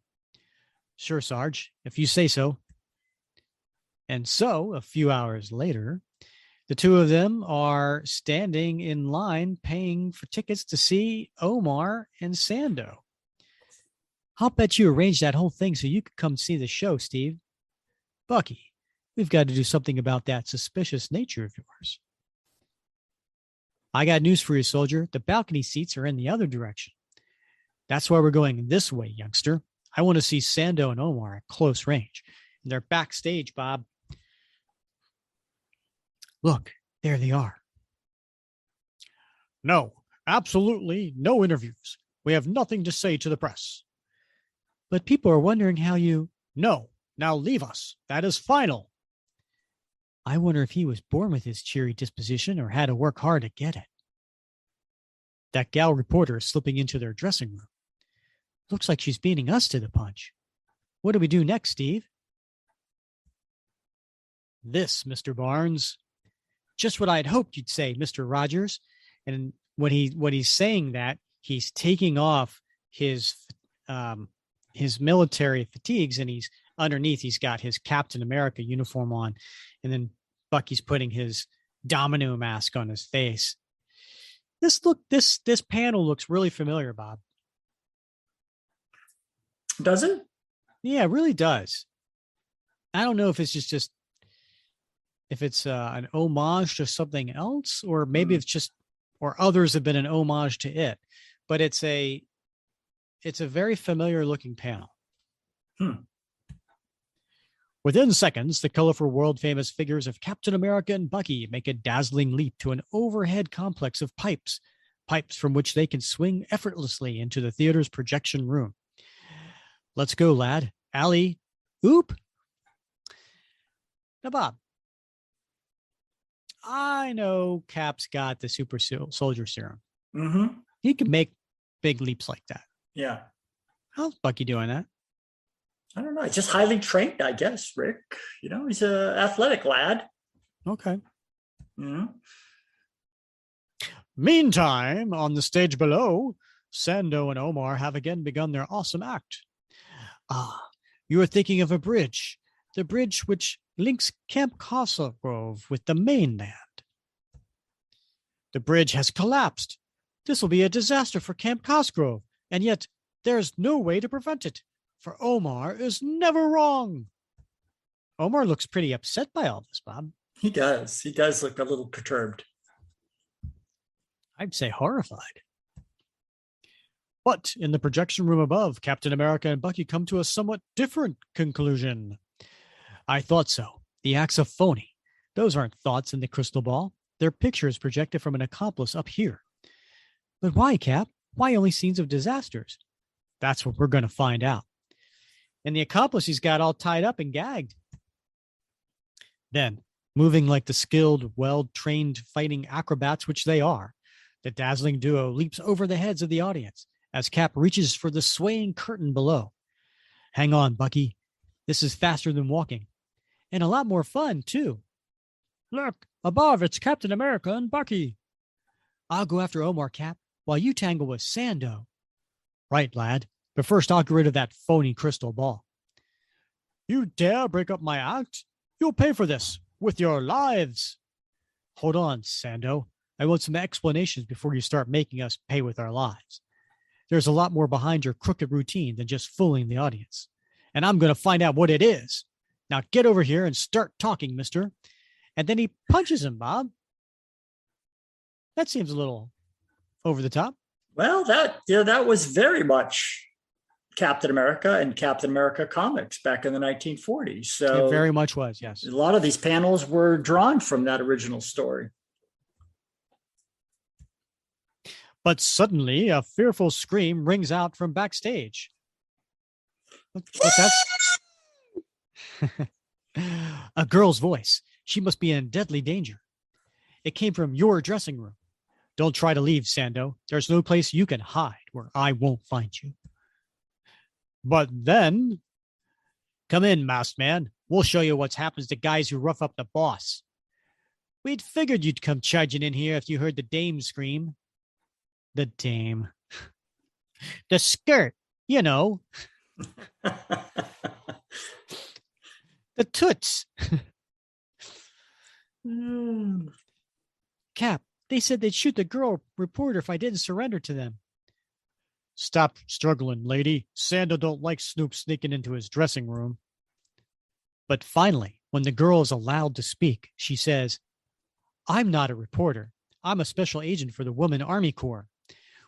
Sure, Sarge, if you say so. And so, a few hours later, the two of them are standing in line paying for tickets to see Omar and Sando. I'll bet you arranged that whole thing so you could come see the show, Steve. Bucky, we've got to do something about that suspicious nature of yours. I got news for you, soldier. The balcony seats are in the other direction. That's why we're going this way, youngster. I want to see Sando and Omar at close range. They're backstage, Bob. Look, there they are. No, absolutely no interviews. We have nothing to say to the press. But people are wondering how you... No, now leave us. That is final. I wonder if he was born with his cheery disposition or had to work hard to get it. That gal reporter is slipping into their dressing room. Looks like she's beating us to the punch. What do we do next, Steve? This, Mr. Barnes. Just what I'd hoped you'd say, Mr. Rogers. And when he's saying that, he's taking off his military fatigues, and he's underneath. He's got his Captain America uniform on, and then Bucky's putting his domino mask on his face. This panel looks really familiar, Bob. Does it? Yeah, it really does. I don't know if it's just if it's an homage to something else, or maybe it's just, or others have been an homage to it, but it's a very familiar looking panel. Within seconds, the colorful world famous figures of Captain America and Bucky make a dazzling leap to an overhead complex of pipes from which they can swing effortlessly into the theater's projection room. Let's go, lad. Allie, oop. Now, Bob, I know Cap's got the super soldier serum. Mm-hmm. He can make big leaps like that. Yeah. How's Bucky doing that? I don't know. He's just highly trained, I guess, Rick. He's an athletic lad. Okay. Mm-hmm. Meantime, on the stage below, Sando and Omar have again begun their awesome act. You are thinking of a bridge, the bridge which links Camp Cosgrove with the mainland. The bridge has collapsed. This will be a disaster for Camp Cosgrove, and yet there's no way to prevent it, for Omar is never wrong. Omar looks pretty upset by all this, Bob. He does. He does look a little perturbed. I'd say horrified. But in the projection room above, Captain America and Bucky come to a somewhat different conclusion. I thought so. The act's a phony. Those aren't thoughts in the crystal ball. They're pictures projected from an accomplice up here. But why, Cap? Why only scenes of disasters? That's what we're going to find out. And the accomplice he's got all tied up and gagged. Then, moving like the skilled, well-trained fighting acrobats which they are, the dazzling duo leaps over the heads of the audience as Cap reaches for the swaying curtain below. Hang on, Bucky. This is faster than walking. And a lot more fun, too. Look, above, it's Captain America and Bucky. I'll go after Omar, Cap, while you tangle with Sando. Right, lad. But first, I'll get rid of that phony crystal ball. You dare break up my act? You'll pay for this with your lives. Hold on, Sando. I want some explanations before you start making us pay with our lives. There's a lot more behind your crooked routine than just fooling the audience. And I'm going to find out what it is. Now get over here and start talking, mister. And then he punches him, Bob. That seems a little over the top. Well, that was very much Captain America and Captain America comics back in the 1940s. So it very much was, yes. A lot of these panels were drawn from that original story. But suddenly a fearful scream rings out from backstage. What's that? A girl's voice. She must be in deadly danger. It came from your dressing room. Don't try to leave, Sando. There's no place you can hide where I won't find you. But then, come in, masked man. We'll show you what happens to guys who rough up the boss. We'd figured you'd come charging in here if you heard the dame scream. The dame. The skirt, you know. The toots. Cap, they said they'd shoot the girl reporter if I didn't surrender to them. Stop struggling, lady. Sando don't like Snoop sneaking into his dressing room. But finally, when the girl is allowed to speak, she says, I'm not a reporter. I'm a special agent for the Women Army Corps.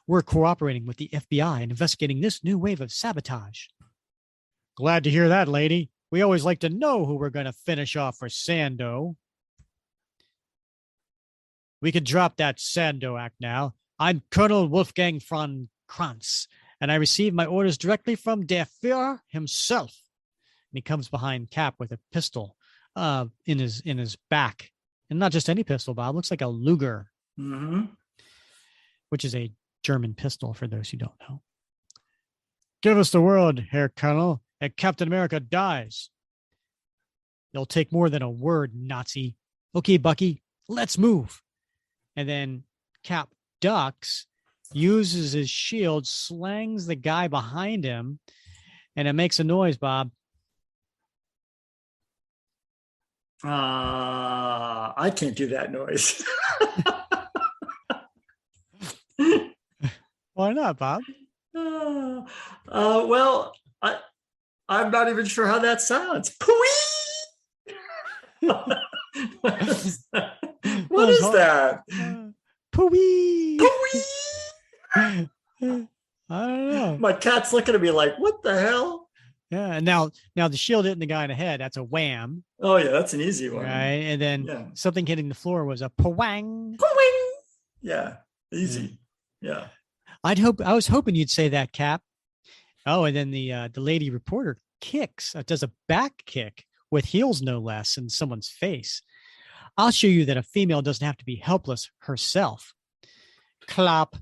We're cooperating with the FBI and investigating this new wave of sabotage. Glad to hear that, lady. We always like to know who we're going to finish off for Sando. We could drop that Sando act now. I'm Colonel Wolfgang von Kranz, and I received my orders directly from Der Führer himself. And he comes behind Cap with a pistol in his back. And not just any pistol, Bob. Looks like a Luger, which is a German pistol for those who don't know. Give us the word, Herr Colonel, and Captain America dies. It'll take more than a word, Nazi. Okay, Bucky, let's move. And then Cap ducks, uses his shield, slangs the guy behind him, and it makes a noise, Bob. I can't do that noise. Why not, Bob? Well, I'm not even sure how that sounds. What is that? Pooey. I don't know. My cat's looking at me like, what the hell? Yeah, and now the shield hitting the guy in the head, that's a wham. Oh, yeah, that's an easy one. Right, and then something hitting the floor was a pawang. Pawang. Yeah, easy. Yeah. I was hoping you'd say that, Cap. Oh, and then the lady reporter does a back kick with heels no less in someone's face. I'll show you that a female doesn't have to be helpless herself. Clap.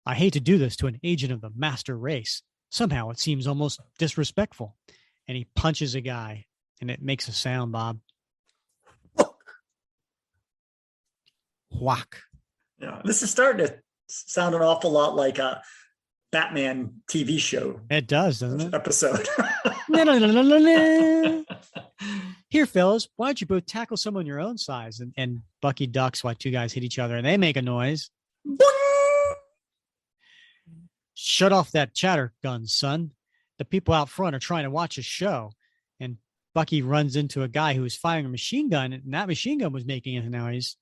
I hate to do this to an agent of the master race. Somehow it seems almost disrespectful. And he punches a guy, and it makes a sound, Bob. Whack. Yeah, this is starting to sound an awful lot like a Batman TV show. It does, doesn't it? Episode. Here, fellas, why don't you both tackle someone your own size? And Bucky ducks while two guys hit each other, and they make a noise. Shut off that chatter gun, son. The people out front are trying to watch a show. And Bucky runs into a guy who was firing a machine gun, and that machine gun was making a noise.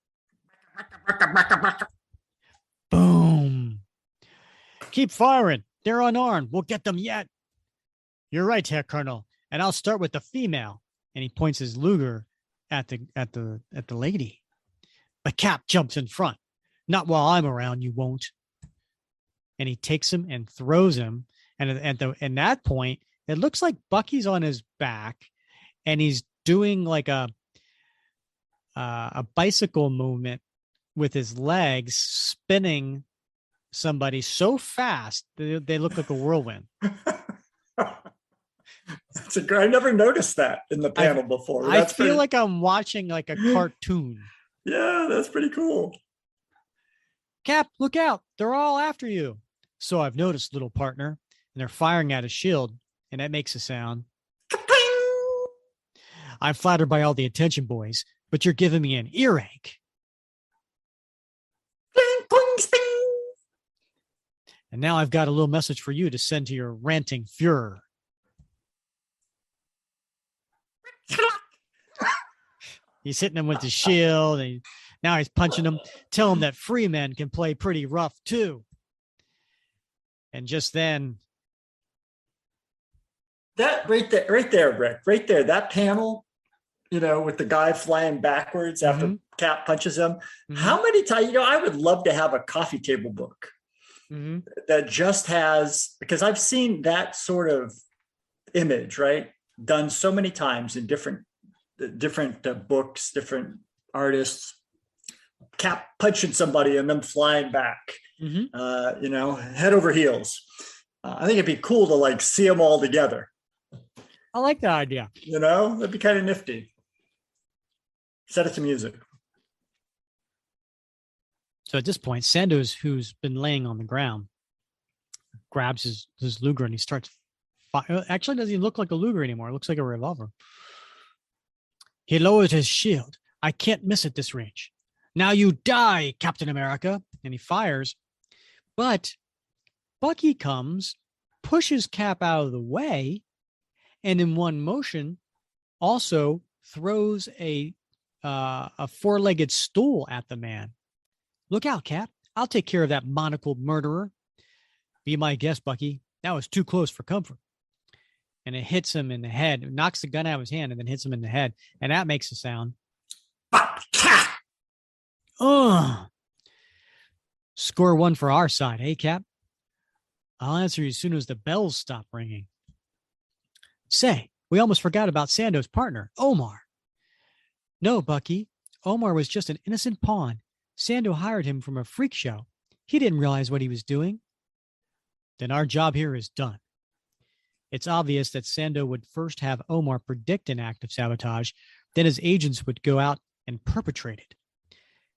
Boom. Keep firing. They're unarmed. We'll get them yet. You're right, Herr Colonel. And I'll start with the female. And he points his Luger at the lady. But Cap jumps in front. Not while I'm around, you won't. And he takes him and throws him. And at that point, it looks like Bucky's on his back, and he's doing like a bicycle movement with his legs, spinning somebody so fast that they look like a whirlwind. I never noticed that in the panel before. I feel like I'm watching like a cartoon. Yeah, that's pretty cool. Cap, look out. They're all after you. So I've noticed, little partner, and they're firing at a shield, and that makes a sound. I'm flattered by all the attention, boys, but you're giving me an earache. And now I've got a little message for you to send to your ranting Fuhrer. He's hitting him with the shield, and now he's punching him. Tell him that free men can play pretty rough too. And just then, that right there, Rick, right there, that panel, with the guy flying backwards after Cap punches him. How many times, I would love to have a coffee table book that just has, because I've seen that sort of image, right, done so many times in different books, different artists. Cap punching somebody and them flying back, head over heels. I think it'd be cool to like see them all together. I like that idea. That'd be kind of nifty. Set it to music. So at this point, Sandoz, who's been laying on the ground, grabs his Luger and he starts. Actually, doesn't even look like a Luger anymore. It looks like a revolver. He lowers his shield. I can't miss at this range. Now you die, Captain America. And he fires. But Bucky comes, pushes Cap out of the way, and in one motion also throws a four-legged stool at the man. Look out, Cap. I'll take care of that monocled murderer. Be my guest, Bucky. That was too close for comfort. And it hits him in the head. It knocks the gun out of his hand and then hits him in the head. And that makes a sound. Score one for our side, hey, Cap? I'll answer you as soon as the bells stop ringing. Say, we almost forgot about Sando's partner, Omar. No, Bucky. Omar was just an innocent pawn. Sando hired him from a freak show. He didn't realize what he was doing. Then our job here is done. It's obvious that Sando would first have Omar predict an act of sabotage, then his agents would go out and perpetrate it.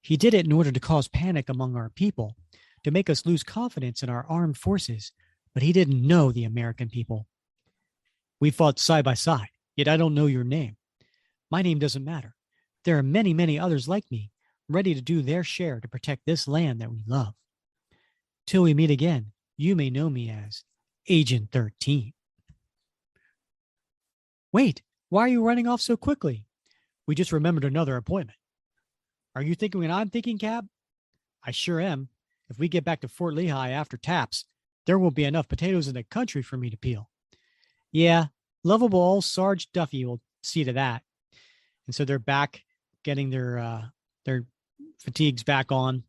He did it in order to cause panic among our people, to make us lose confidence in our armed forces, but he didn't know the American people. We fought side by side, yet I don't know your name. My name doesn't matter. There are many, many others like me, ready to do their share to protect this land that we love. Till we meet again, you may know me as Agent 13. Wait, why are you running off so quickly? We just remembered another appointment. Are you thinking what I'm thinking, Cap? I sure am. If we get back to Fort Lehigh after Taps, there won't be enough potatoes in the country for me to peel. Yeah, lovable old Sarge Duffy will see to that. And so they're back getting their fatigues back on,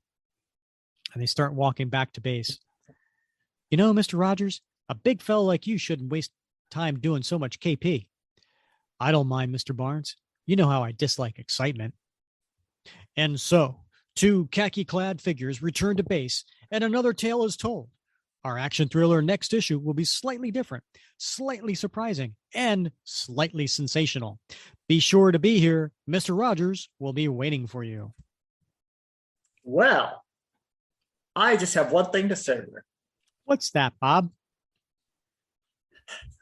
and they start walking back to base. Mr. Rogers, a big fellow like you shouldn't waste time doing so much KP. I don't mind, Mr. Barnes. You know how I dislike excitement. And so, two khaki-clad figures return to base, and another tale is told. Our action thriller next issue will be slightly different, slightly surprising, and slightly sensational. Be sure to be here. Mr. Rogers will be waiting for you. Well, I just have one thing to say, Rick. What's that, Bob?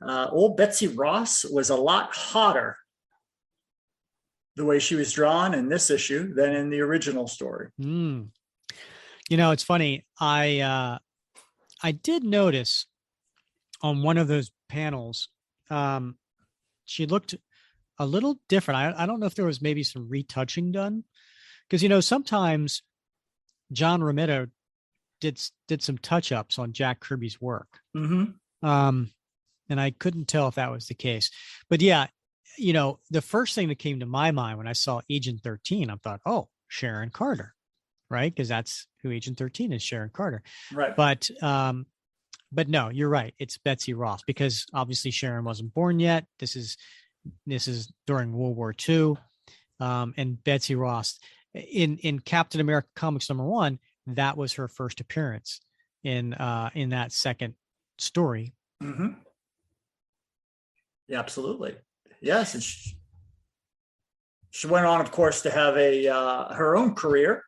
Old Betsy Ross was a lot hotter the way she was drawn in this issue than in the original story. It's funny. I did notice on one of those panels, she looked a little different. I don't know if there was maybe some retouching done, because sometimes John Romita did some touch-ups on Jack Kirby's work. And I couldn't tell if that was the case. But yeah, the first thing that came to my mind when I saw Agent 13, I thought, oh, Sharon Carter, right? Because that's who Agent 13 is, Sharon Carter. Right. But no, you're right. It's Betsy Ross, because obviously Sharon wasn't born yet. This is during World War II. And Betsy Ross in Captain America Comics #1, that was her first appearance in that second story. Yeah, absolutely. Yes. And she went on, of course, to have her own career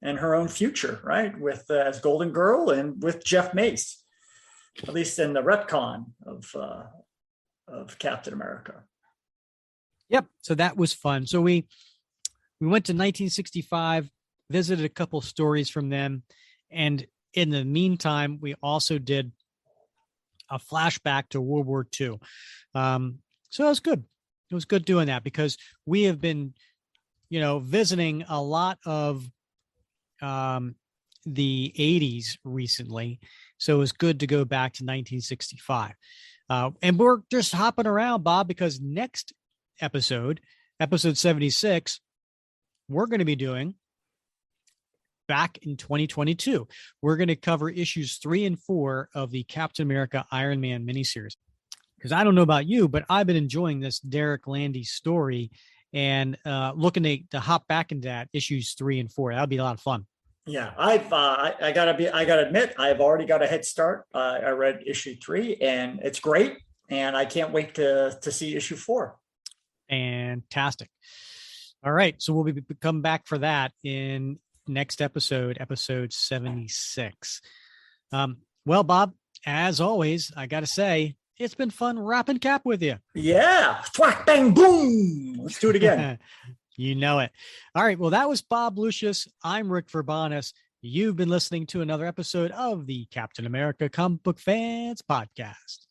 and her own future, right? With as Golden Girl and with Jeff Mace, at least in the retcon of Captain America. Yep. So that was fun. So we went to 1965, visited a couple stories from them, and in the meantime, we also did a flashback to World War II. So it was good. It was good doing that because we have been, visiting a lot of the 80s recently. So it was good to go back to 1965. And we're just hopping around, Bob, because next episode 76, we're going to be doing back in 2022. We're going to cover issues 3 and 4 of the Captain America Iron Man miniseries. Because I don't know about you, but I've been enjoying this Derek Landy story and looking to hop back into that issues 3 and 4. That'll be a lot of fun. Yeah, I gotta admit, I've already got a head start. I read issue 3 and it's great. And I can't wait to see issue 4. Fantastic. All right. So we'll come back for that in next episode 76. Well, Bob, as always, I got to say, it's been fun wrapping Cap with you. Yeah. Thwack, bang, boom. Let's do it again. You know it. All right. Well, that was Bob Lucius. I'm Rick Verbanis. You've been listening to another episode of the Captain America Comic Book Fans Podcast.